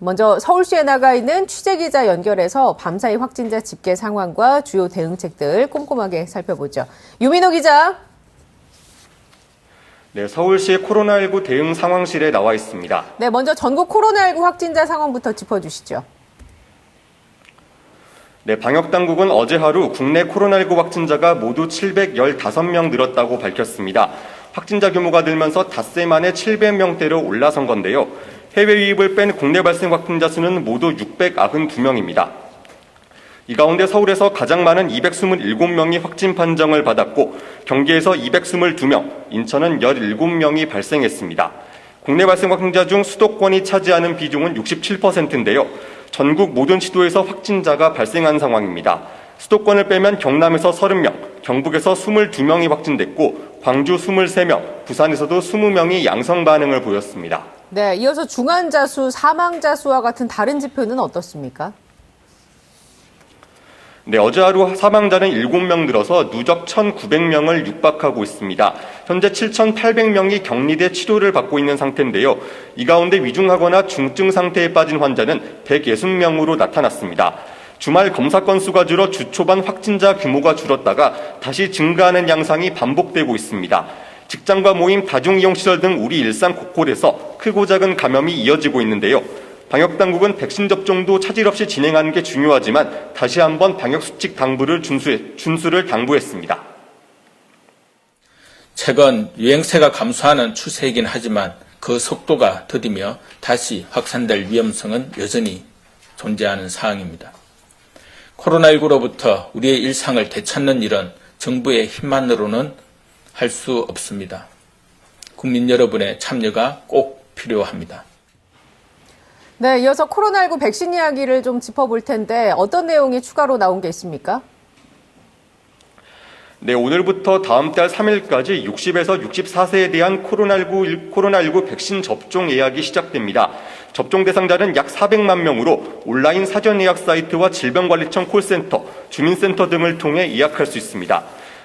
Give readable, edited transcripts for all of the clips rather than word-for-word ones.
먼저 서울시에 나가 있는 취재기자 연결해서 밤사이 확진자 집계 상황과 주요 대응책들 꼼꼼하게 살펴보죠. 유민호 기자. 네, 서울시 코로나19 대응 상황실에 나와 있습니다. 네, 먼저 전국 코로나19 확진자 상황부터 짚어주시죠. 네, 방역당국은 어제 하루 국내 코로나19 확진자가 모두 715명 늘었다고 밝혔습니다. 확진자 규모가 늘면서 닷새 만에 700명대로 올라선 건데요. 해외 유입을 뺀 국내 발생 확진자 수는 모두 692명입니다. 이 가운데 서울에서 가장 많은 227명이 확진 판정을 받았고 경기에서 222명, 인천은 17명이 발생했습니다. 국내 발생 확진자 중 수도권이 차지하는 비중은 67%인데요. 전국 모든 시도에서 확진자가 발생한 상황입니다. 수도권을 빼면 경남에서 30명, 경북에서 22명이 확진됐고 광주 23명, 부산에서도 20명이 양성 반응을 보였습니다. 네, 이어서 중환자 수, 사망자 수와 같은 다른 지표는 어떻습니까? 네, 어제 하루 사망자는 7명 늘어서 누적 1,900명을 육박하고 있습니다. 현재 7,800명이 격리돼 치료를 받고 있는 상태인데요. 이 가운데 위중하거나 중증 상태에 빠진 환자는 160명으로 나타났습니다. 주말 검사 건수가 줄어 주 초반 확진자 규모가 줄었다가 다시 증가하는 양상이 반복되고 있습니다. 직장과 모임, 다중이용시설 등 우리 일상 곳곳에서 크고 작은 감염이 이어지고 있는데요. 방역당국은 백신 접종도 차질 없이 진행하는 게 중요하지만 다시 한번 방역수칙 당부를 준수를 당부했습니다. 최근 유행세가 감소하는 추세이긴 하지만 그 속도가 더디며 다시 확산될 위험성은 여전히 존재하는 사항입니다. 코로나19로부터 우리의 일상을 되찾는 일은 정부의 힘만으로는 할 수 없습니다. 국민 여러분의 참여가 꼭 필요합니다. 네, 이어서 코로나19 백신 이야기를 좀 짚어볼 텐데 어떤 내용이 추가로 나온 게 있습니까? 네, 오늘부터 다음 달 3일까지 60에서 64세에 대한 코로나19 백신 접종 예약이 시작됩니다. 접종 대상자는 약 400만 명으로 온라인 사전 예약 사이트와 질병관리청 콜센터, 주민센터 등을 통해 예약할 수 있습니다.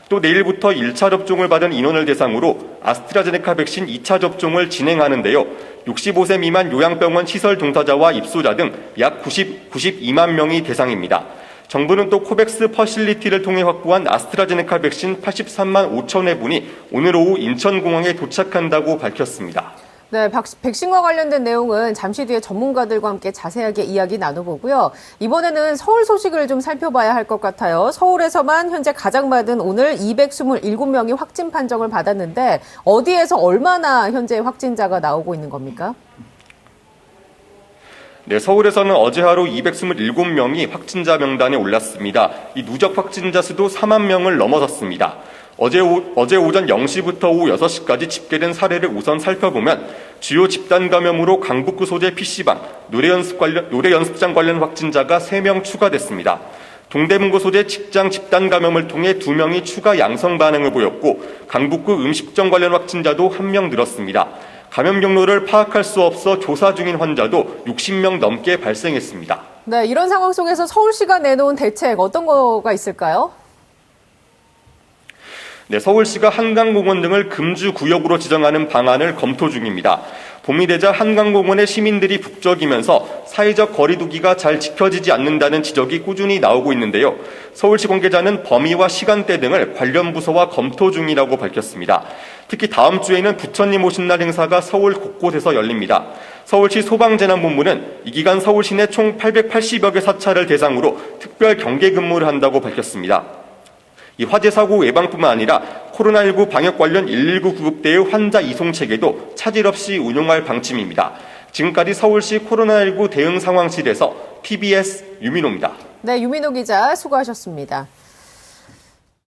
또 내일부터 1차 접종을 받은 인원을 대상으로 아스트라제네카 백신 2차 접종을 진행하는데요. 65세 미만 요양병원 시설 종사자와 입소자 등 약 92만 명이 대상입니다. 정부는 또 코백스 퍼실리티를 통해 확보한 아스트라제네카 백신 83만 5천 회분이 오늘 오후 인천공항에 도착한다고 밝혔습니다. 네, 백신과 관련된 내용은 잠시 뒤에 전문가들과 함께 자세하게 이야기 나눠보고요. 이번에는 서울 소식을 좀 살펴봐야 할 것 같아요. 서울에서만 현재 가장 많은 오늘 227명이 확진 판정을 받았는데 어디에서 얼마나 현재 확진자가 나오고 있는 겁니까? 네, 서울에서는 어제 하루 227명이 확진자 명단에 올랐습니다. 이 누적 확진자 수도 4만 명을 넘어섰습니다. 어제 오전 0시부터 오후 6시까지 집계된 사례를 우선 살펴보면 주요 집단 감염으로 강북구 소재 PC방, 노래 연습장 관련 확진자가 3명 추가됐습니다. 동대문구 소재 직장 집단 감염을 통해 2명이 추가 양성 반응을 보였고 강북구 음식점 관련 확진자도 1명 늘었습니다. 감염 경로를 파악할 수 없어 조사 중인 환자도 60명 넘게 발생했습니다. 네, 이런 상황 속에서 서울시가 내놓은 대책 어떤 거가 있을까요? 네, 서울시가 한강공원 등을 금주구역으로 지정하는 방안을 검토 중입니다. 봄이 되자 한강공원에 시민들이 북적이면서 사회적 거리 두기가 잘 지켜지지 않는다는 지적이 꾸준히 나오고 있는데요. 서울시 관계자는 범위와 시간대 등을 관련 부서와 검토 중이라고 밝혔습니다. 특히 다음 주에는 부처님 오신 날 행사가 서울 곳곳에서 열립니다. 서울시 소방재난본부는 이 기간 서울시 내 총 880여 개 사찰을 대상으로 특별 경계 근무를 한다고 밝혔습니다. 이 화재 사고 예방뿐만 아니라 코로나19 방역 관련 119 구급대의 환자 이송 체계도 차질 없이 운용할 방침입니다. 지금까지 서울시 코로나19 대응 상황실에서 TBS 유민호입니다. 네, 유민호 기자 수고하셨습니다.